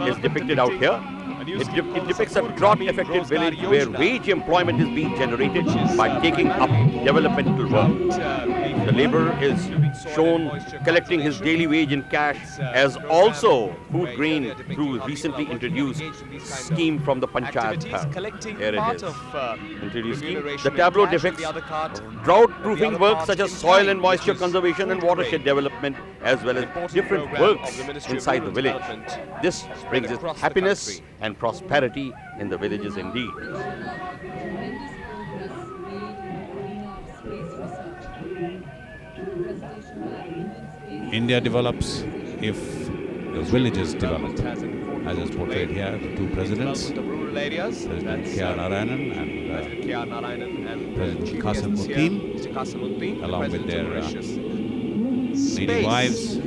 is depicted out here. It depicts a drought-affected village where wage employment is being generated by taking up developmental work. The laborer is shown collecting his daily wage in cash, as also food grain through recently introduced scheme from the Panchayat Bhav. Here it is. Introduced scheme. The tableau depicts drought-proofing work such as soil and moisture conservation and watershed development, as well as different works inside the village. This brings happiness and prosperity in the villages indeed. India develops if the villages develop, as is portrayed here. The two presidents, President K.R. Narayanan and President Qasim-Uddin, along with their lady wives.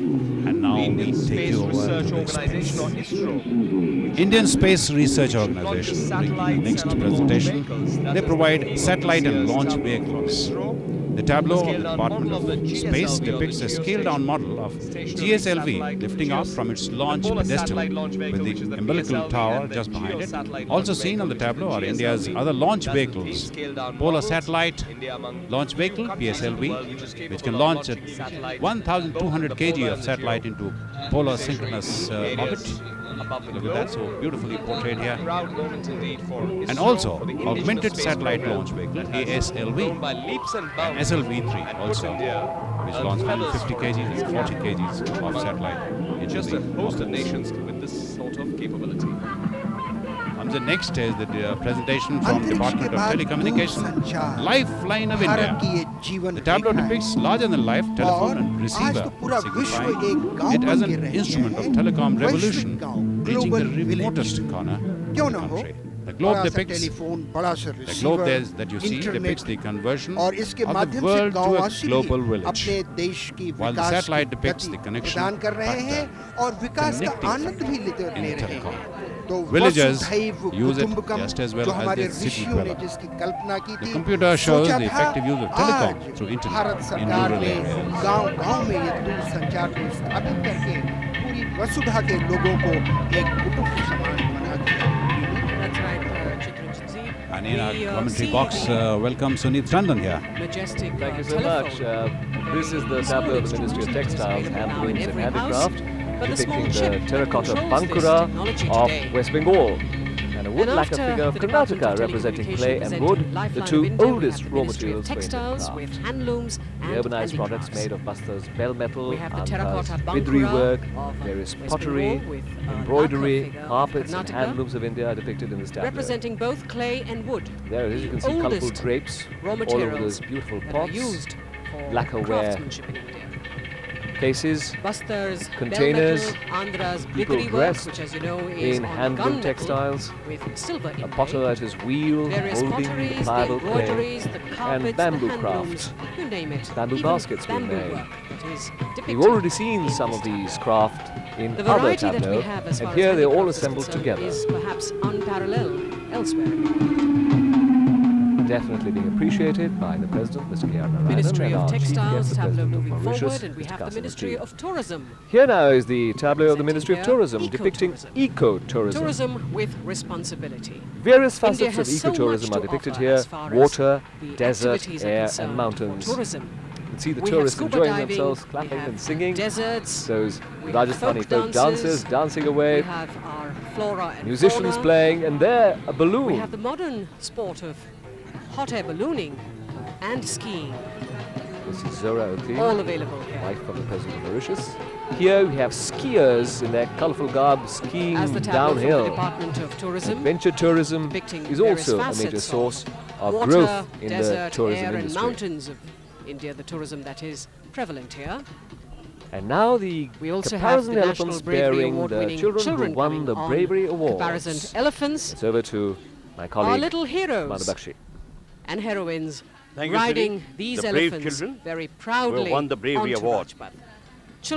And now we take you over to the space. Indian Space Research Organization, next presentation. They provide satellite and launch vehicles. The tableau of the Department of Space depicts a scaled-down model of GSLV lifting off from its launch pedestal with the umbilical tower just behind it. Also seen on the tableau are India's other launch vehicles. Polar Satellite Launch Vehicle, PSLV, which can launch at 1,200 kg of satellite into polar synchronous orbit. Look at that, so beautifully portrayed here. And also, Augmented Satellite Launch Vehicle, ASLV, and SLV-3 also, which launched 150 kgs and 40 kgs of satellite. Just a host of nations with this sort of capability. And the next is the presentation from Department of Telecommunications, Lifeline of India. The tableau depicts larger-than-life telephone and receiver, signifying it as an instrument of telecom revolution, reaching the remotest corner of the country. The globe depicts, the globe there that you see depicts the conversion of the world to a global village, while the satellite depicts the connection of the connectivity in telecom. Villagers use it just as well as the city dwellers. The computer shows the effective use of telecom through internet in rural areas. And in our commentary box, welcome Sunit Tandon here. Majestic. Thank you so much. This is the tableau of the Ministry of Textiles, Handlooms and Handicraft, depicting the terracotta Bankura of West Bengal. And a wood lacquer figure of Karnataka representing clay and wood, the two oldest raw materials for textiles with handlooms and the urbanized products made of Bastar's bell metal, we have the terracotta bidri work, of various West pottery, Bengal with, embroidery, lacquer carpets and Karnataka, handlooms of India are depicted in this tableau. representing both clay and wood. There it is, you can see colourful drapes raw all over materials those beautiful that are pots, used for lacquerware craftsmanship in India. cases, Bastar's containers, bell metal, Andhra's people bidri work, dressed which as you know is in on handloom gun metal textiles, with silver a inlay. potter at his wheel Various holding the potteries, the pliable clay, embroideries, the carpets, and bamboo the handlooms, craft. you name it. Bamboo even baskets being bamboo made. work that is You've depicted already seen in some this of these tableau. craft in The other variety that we tableaux, have as and far here as they're all handicraft is assembled concerned together. is perhaps unparalleled elsewhere. Definitely being appreciated by the President, Mr. K.R. Narayanan, Ministry and of our Chief Textiles, Guest, the tableau President of moving Mauritius, forward, and we Mr. have the Kasim Ministry Rashid. of Tourism. Here now is the tableau of the Ministry of Presenting Tourism, here depicting eco-tourism. eco-tourism. Tourism with responsibility. Various India facets of has so ecotourism much are to depicted offer here: as far as water, the desert, activities are air, concerned and for mountains. tourism. You can see the We have tourists scuba enjoying diving, themselves, we clapping have and singing. deserts, Those we have Rajasthani folk folk dancers dancing we away, have our flora and musicians fauna. playing, and there a We balloon. have the modern sport of hot air ballooning and skiing, This is Zora Otheen, all available here. wife of the President of Mauritius. Here we have skiers in their colourful garb skiing As the tableau from the downhill. Department of Tourism, Adventure tourism depicting is various also a facets major of source of water, growth in the desert, tourism air industry. and mountains of India, the tourism that is prevalent here. And now the We also have caparisoned the elephants National Bravery bearing Award-winning the children who won coming the on Bravery Awards. caparisoned elephants, It's over to my our colleague little heroes Madhubakshi. and heroines Thank you, riding Siri. these The brave elephants children very proudly who won the Bravery onto Award. Rajpath.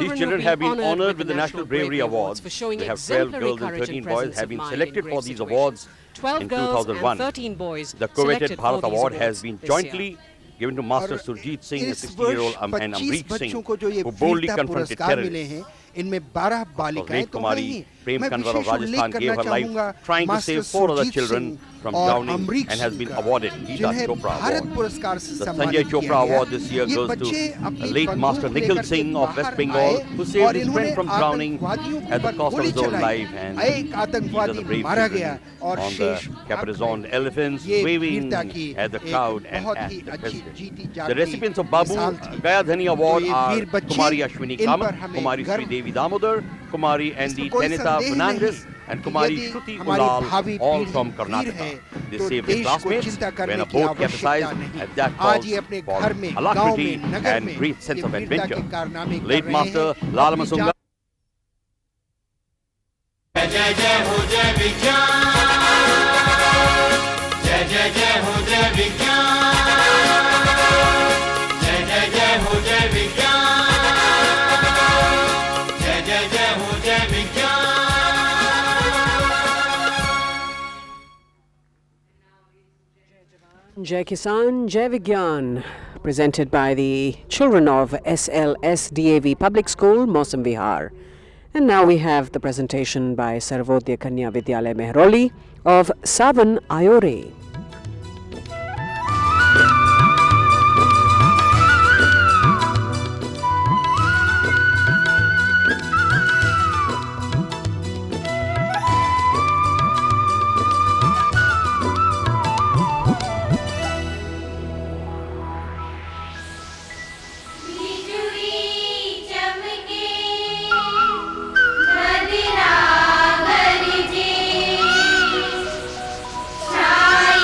These children have been honored with the National Bravery Awards. for showing We have 12 exemplary girls and courage 13 and boys presence have of been mind selected in for grave these situations. awards 12 in girls 2001. and 13 boys The coveted selected Bharat for these Award has awards been this jointly year. given to Master और Surjit Singh, a इस 60-year-old, वर्ष and 25 Amrit Singh, बच्चों को जो ये who boldly वीरता confronted पुरस्कार मिले terrorists. हैं, इनमें 12 बालिकाएं Red तो Kumari हैं ही। Prem मैं Kanwar of विशेष उल्लेख Rajasthan gave करना her life चाहूंगा trying to master save 4 other Surjit children Singh from और drowning Amrik and has Singh been का, awarded Geeta जिन्हें Chopra भारत Award. पुरस्कार से The सम्मानित Sanjay किया Chopra गया। Award this year ये goes बच्चे to अपनी late बंदूक Master Nikhil लेकर के Singh of West बाहर Bengal, आए who और saved his इन्होंने friend from drowning आतंकवादियों के at the ऊपर cost of गोली his own चलाई। life, and एक these are आतंकवादी the brave मारा children गया और on शेष the भाग caparisoned गए। elephants ये waving वीरता की at the एक crowd and बहुत at ही the अच्छी president. जीती The जागती recipients of Babu मिसाल थी। Gayadhani Award तो ये are वीर बच्चे, Kumari Ashwini इन पर Kamat, हमें Kumari गर्व Sri Devi Damodar, Kumari Andy इसमें कोई Tenita संदेह Fernandez, नहीं and कि Kumari यदि Shruti हमारी Ulal, भावी all पीढ़ी from वीर Karnataka. है, They तो saved their देश को classmates चिंता when करने a की boat आवश्यकता capsized, नहीं। and that आज calls ये अपने for घर में, गांव alacrity में, नगर and में great sense ये of वीरता adventure. के कारनामे कर Late रहे Master हैं। Lal अपनी Masunga. जय जय हो जय विज्ञान, जय जय जय हो जय विज्ञान, जय जय जय हो जय विज्ञान, जय जय जय हो जय विज्ञान। Jai Kisan, Jai Vigyan, presented by the children of SLS DAV Public School, Mausam Vihar. And now we have the presentation by Sarvodaya Kanya Vidyalaya Mehroli of Savan Ayore. Chhaya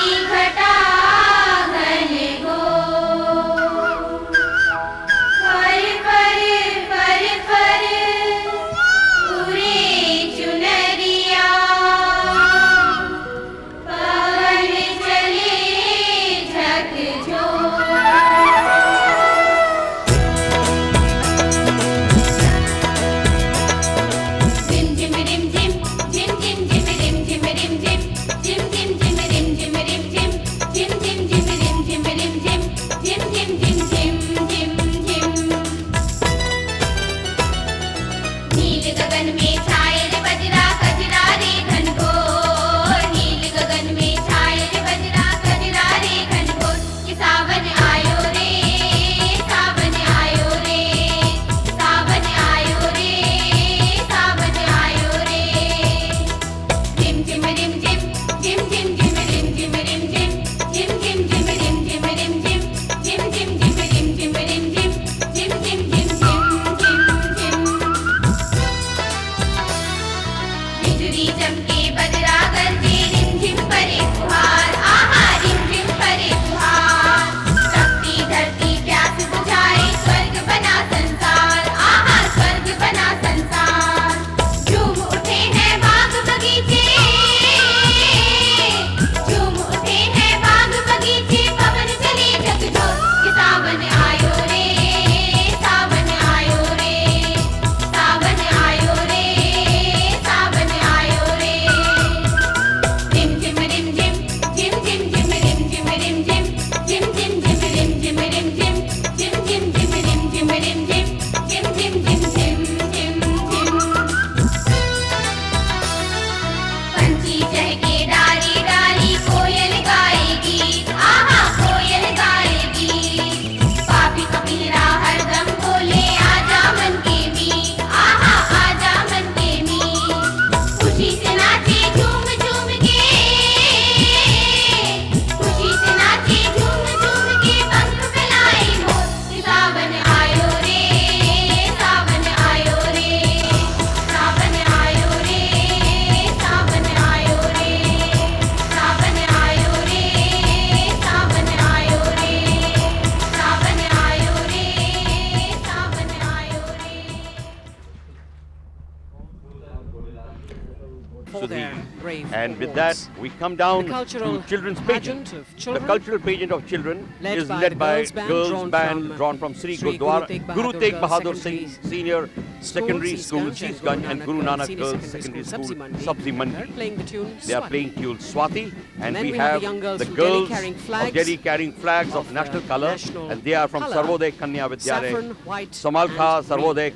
And with that, we come down cultural to children's pageant pageant. of children, The cultural pageant of children led is by led the by girls' band drawn from Sri Sri Gurudwara Guru Tegh Bahadur Girls' Singh Secondary Senior Secondary School, Seesganj, Seesganj, and Guru Nanak Senior Girls Secondary Secondary School, School, Sabzi Sabzi Mandi. Mandi. They're playing the tune They are Swati. playing tune Swati, and then we we have have the young girls the from Delhi girls carrying of flags Delhi carrying flags of of national the color, national and they are from colour. Sarvodaya Kanya Vidyalaya, Saffron, white, Samalkha and green. Sarvodaya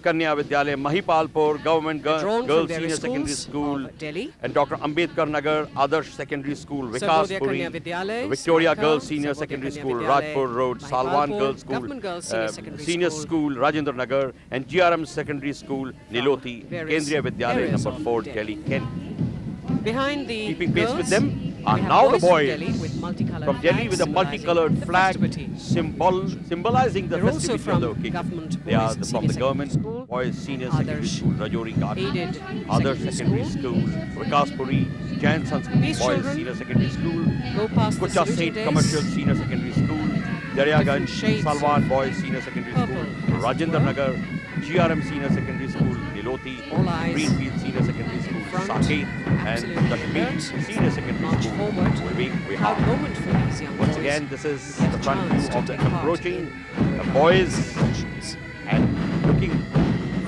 Kanya Vidyalaya, Mahipalpur Government Drawn from Girls various Senior Secondary schools School, of Delhi. and Dr. Ambedkar Nagar Adarsh Secondary School, Sarvodaya Vikas Kanya Puri, Vidyalaya, Victoria Samalkha, Girls Senior Sarvodaya Secondary Kanya School, Vidyalaya, Rajpur Road, Salwan Mahipalpur, Girls School, Government Girls Senior Secondary Senior School. School, Rajendra Nagar, and GRM Secondary School, Niloti, various Kendriya Vidyalaya areas number of 4, Delhi. Delhi, Kent. Behind the Keeping pace girls, with them are we have now the boys boys from Delhi with multicolored from Delhi with a flags multicolored symbolizing flag the festivity. symbolizing the They're also festivity of from the occasion. government They are boys from senior the government secondary school, boys senior secondary Adarsh school, Rajouri Garden, aided Adarsh secondary Secondary School, Vikas Puri, Jain Sanskrit These Boys children Senior Secondary School, go past the Kucha saluting State days. Commercial Senior Secondary School, Daryaganj, shades Salwan Boys Senior Secondary purple, School, Rajendra Nagar, GRM Senior Secondary School, Niloti, All eyes Greenfield Senior Secondary School, front, Saket, and absolutely Kashmir alert, Senior Secondary march School. forward. We Proud have. moment for these young Once boys. again, this is Get the a front chance view to of the take part approaching in boys functions. and looking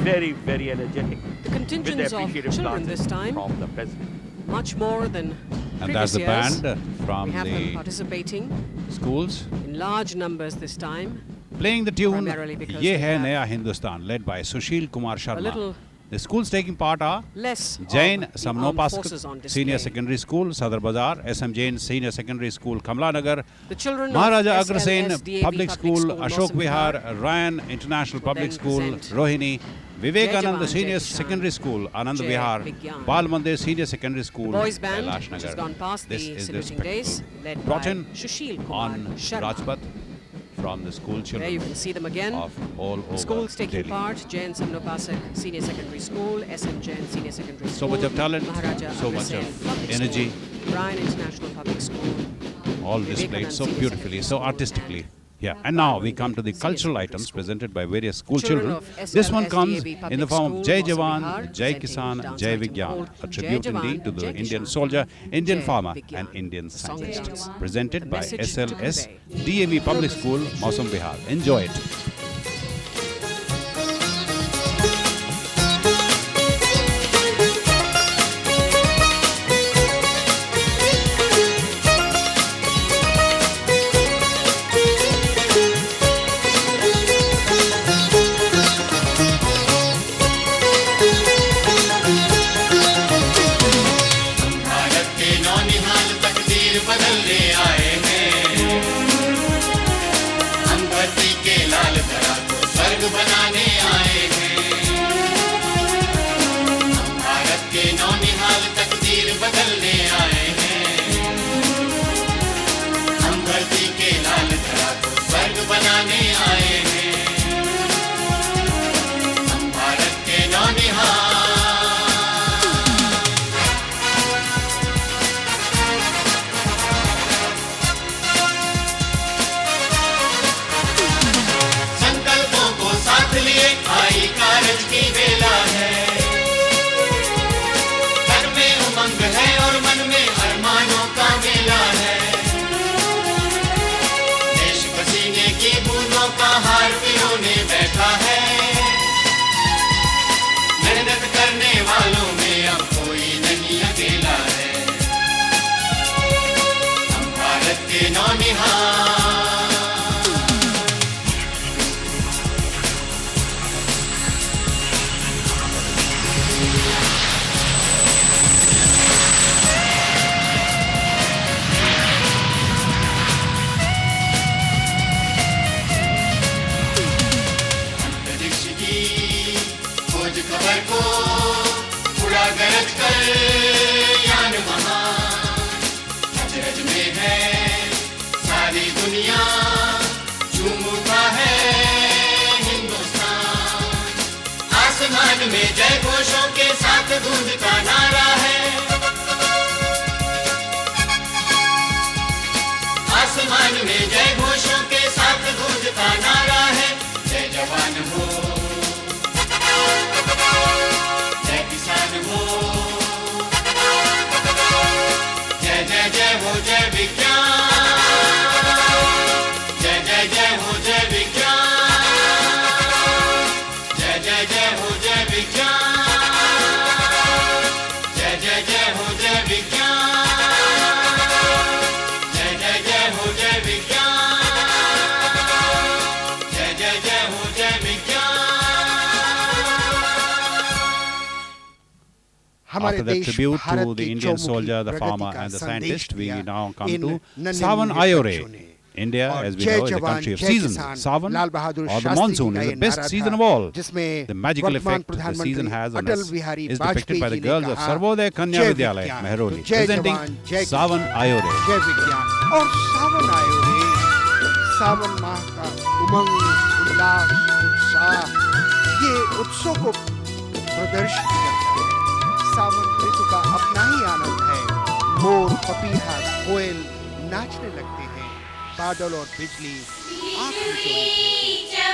very, very energetic. The with the contingents of appreciative children glances this time, from the president. much more than And that's previous the years. band from We have them the participating schools in large numbers this time. playing the tune Primarily because Ye they Hai have Naya Hindustan, led by Sushil Kumar A Sharma. little The schools taking part are less Jain of the armed forces on Samnopask display. Senior Secondary School, Sadar Bazar, SM Jain Senior Secondary School, Kamla Nagar, The children Maharaja of Agrasen SLS DAV Public School, Ashok Mosam Vihar, Ryan International will Public then School, present Rohini, Vivekananda Jai Jawan, Senior Jai Kishan, Secondary School, Anand Jai Vihar, Vigyan. Bal Mandir Senior Secondary School, boys band, Kailash which has Nagar. gone past This the is saluting spectacle days, led brought by in Sushil Kumar on Sharma. Rajpath from the school There children you can see them again. of all The over schools taking Delhi. part: Jain Samnopasak Senior Secondary School, SM Jain Senior Secondary So School, much of talent, Maharaja so much Agrasen of Public energy. School, Ryan International Public School. All displayed so Senior beautifully, Secondary so School artistically. and Yeah, and now we come to the Senior cultural Secondary items School. presented by various school Children children. of This one SLS comes DAV in the Public form of School, Jai Mosam Jawan, Vihar, Jai presenting Kisan, dance Jai item Vigyan, called a Jai tribute indeed Jawan, to the Jai Indian Kishan, soldier, Indian Jai farmer, Vigyan. and Indian The song is scientist. dance. Presented The by message to SLS convey. DAV Public School, Mosam Vihar. Enjoy it. Bharat के नौनिहाल तकदीर बदलने आए हैं। हम धरती के लाल धरा को स्वर्ग बनाने आए हैं। हम भारत के नौनिहाल तकदीर बदलने आए हैं। हम धरती के लाल धरा को स्वर्ग बनाने आए हैं। हम भारत के नौनिहाल संकल्पों को साथ लिए आई कारज की बेला है। घर में उमंग है और मन में अरमानों का मेला है। देश पसीने की बूंदों का हार पिरोने बैठा है। मेहनत करने वालों में अब कोई नहीं अकेला है। हम भारत के नौनिहाल अंतरिक्ष की खोज खबर को उड़ा गरज कर यान महान। अजरज में है सारी दुनिया, झूम उठा है हिंदुस्तान। आसमान में जय घोषों के साथ गूंजता नारा है। आसमान में जय घोषों के साथ गूंजता नारा है। जय जवान हो, जय किसान हो, हमारे After the देश tribute भारत to the के Indian चौमुखी soldier, the प्रगति farmer का and the संदेश scientist, we दिया now come इन to नन्हे Sawan मुन्ने Ayore. बच्चों ने। India, और as we जय know, is the जवान, country of जय seasons. किसान, Sawan, Lal Bahadur or the Shastri monsoon, का is ये the best नारा season था, of all. जिसमें The magical वर्तमान effect the season प्रधानमंत्री has on Atal us Bihari is depicted by the Vajpayee ji ने girls of कहा, Sarvodaya Kanya जय Vidyalaya, विज्ञान, Mehroli, तो जय presenting जवान, जय Sawan Ayore. जय विज्ञान। और सावन आयो रे, सावन माह का उमंग, उल्लास, उत्साह, ये उत्सव को प्रदर्शित करता है। सावन ऋतु का अपना ही आनंद है। मोर, पपीहा, कोयल नाचने लगते हैं। बादल और बिजली आँख मिचोड़े खेलते हैं।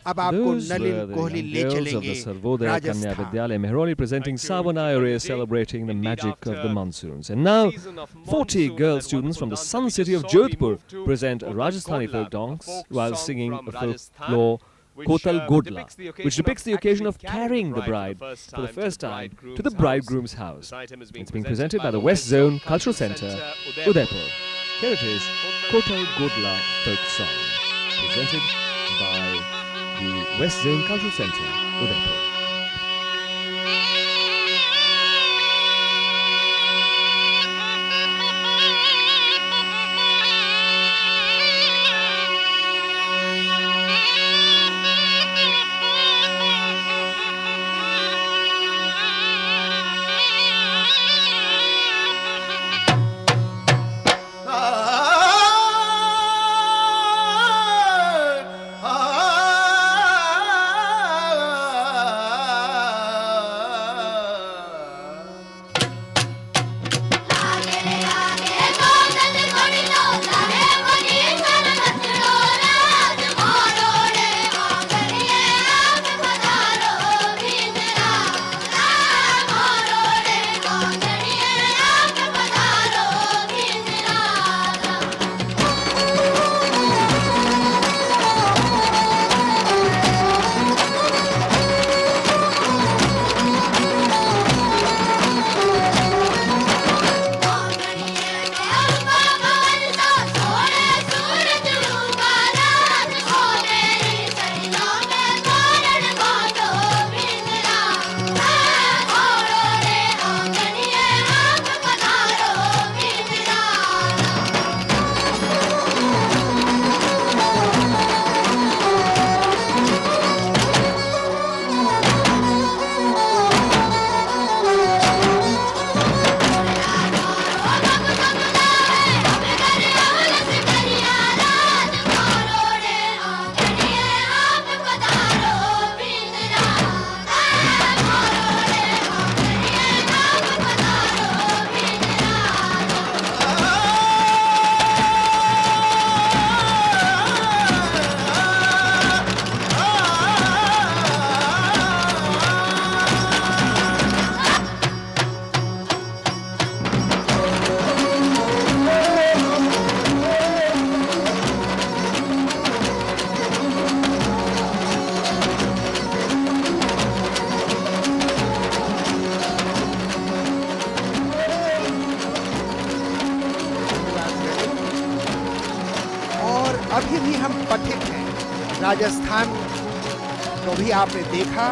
अब आपको नलिन कोहली ले चलेंगे Sarvodaya Kanya Vidyalaya Mehroli presenting Sawan Ayore celebrating the magic of the monsoons. And now 40 girl students from the sun city of Jodhpur present Rajasthani folk dance while singing a folklore Kotal Godla, which depicts the occasion of carrying the bride for the first time to the bridegroom's house. It's being presented by the West Zone Cultural Centre, Udaipur. Here it is, Kotal Godla folk song, presented by the West Zone Cultural Centre, Udaipur. ah अभी भी हम पथिक हैं। राजस्थान को भी आपने देखा,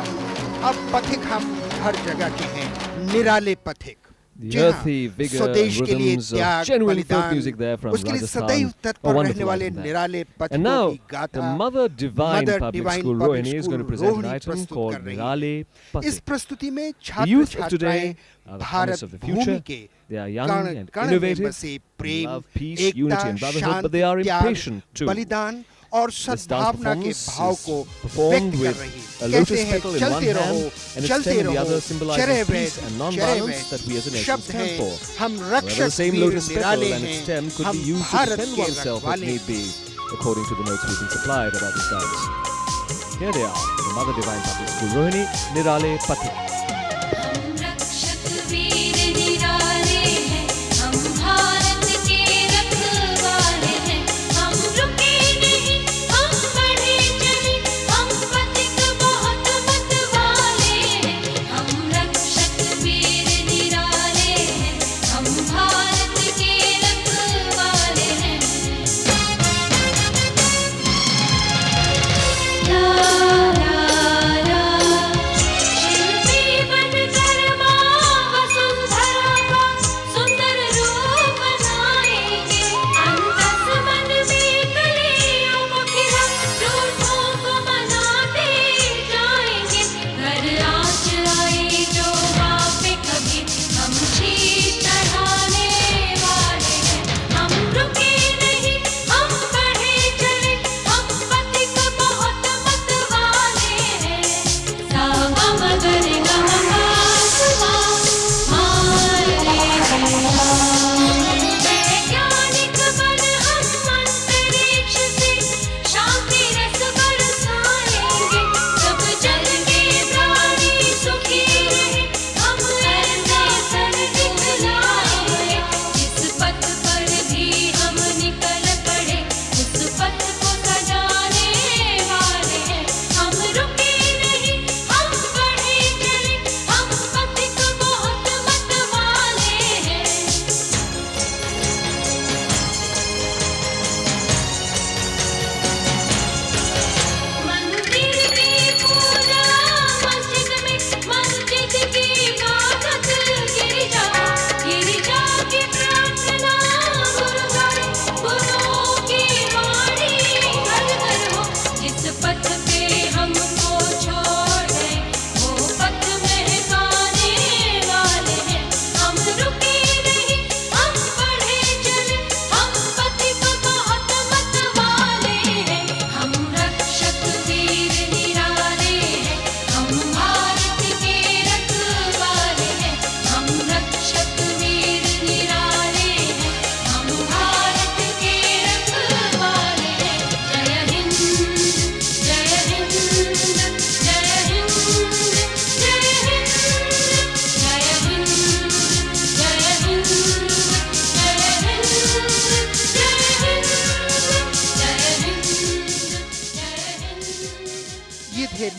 अब पथिक हम हर जगह के हैं, निराले पथिक। The earthy vigor, rhythms of genuine folk music there from Rajasthan, a wonderful item there. And now, the Mother Divine Public School Rohini is going to present an item called Nirale इस प्रस्तुति में The छात्र youth of today छात्राएं are the Bharat promise of the future. भूमि के They are young and innovative, Prem, love, peace, unity and brotherhood, but they are impatient too. बलिदान और सद्भावना के भाव को performed व्यक्त कर with रही a कहते lotus हैं petal in one चलते hand रहो and its चलते stem in the other, रहो symbolizing peace and non-violence that we as a nation stand for. हम Wherever the रक्षक same Veer lotus petal निराले and its हैं, stem could हम be used to Bharat defend के oneself if रखवाले need be, according to the notes we've been supplied about this dance. Here they are, the Mother Divine Public School Rohini, Nirale Pathik.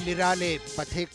निराले पथिक